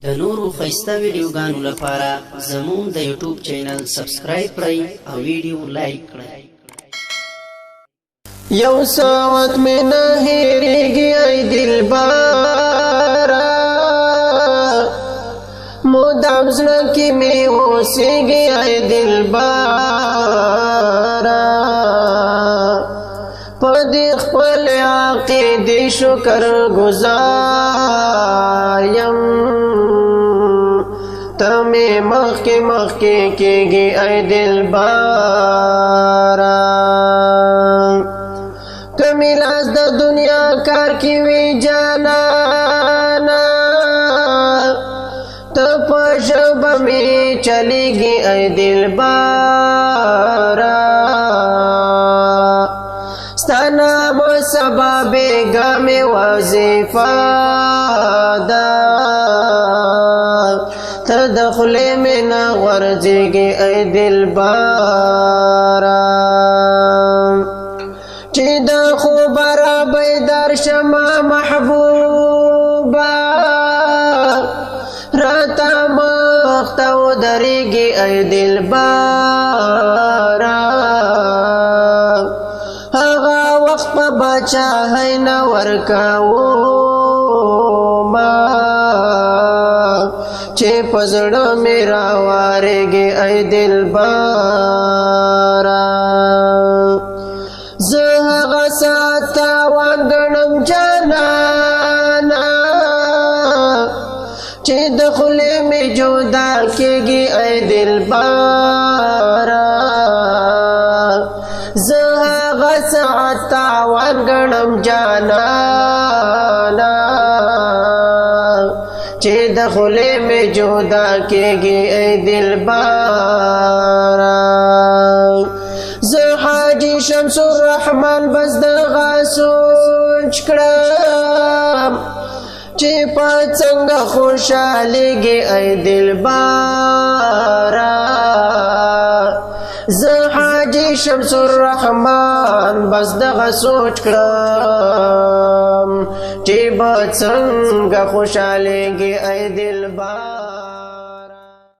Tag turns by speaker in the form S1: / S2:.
S1: دنورو ښایسته ویډیوګانولپاره زموږ د یوټیوب چینل سبسکرایب کړئ او ویډیو لایک کړئ.
S2: یو ساعت میں نہ ہیریگی ای دلبارا مدام زړه میں اوسیگی ای دلبارا پدی خپل عقیدی شکر گزاریم تمہیں مخ کے گی ای دلبارا کمی لاس دا دنیا کار کی وی جانانا تپشب میں چلی گی ای دلبارا ستانا مسبا بیگا میں وظیفہ دا تدخل میں نہ غرزی گی ای دلبارا چی دا خوبارا بیدار شما محبوبا راتا مختو دریگی ای دلبارا آغا وقت پا بچا ہے نورکاو ما چی پزڑا میرا وارگی ای دلبارا زهغه ساتا وانگنم جانانا چی دخلی میں جدا کیگی ای دلبارا زهغه ساتا وانگنم جانانا چی دخلی میں جدا کیگی ای دلبارا حاجی شمس الرحمن بس دغه سوچ کړم چې په څنګه خوشالېږي ای دلبارا زه حاجی شمس الرحمن بس دغه سوچ کړم چې په څنګه خوشالېږي ای دلبارا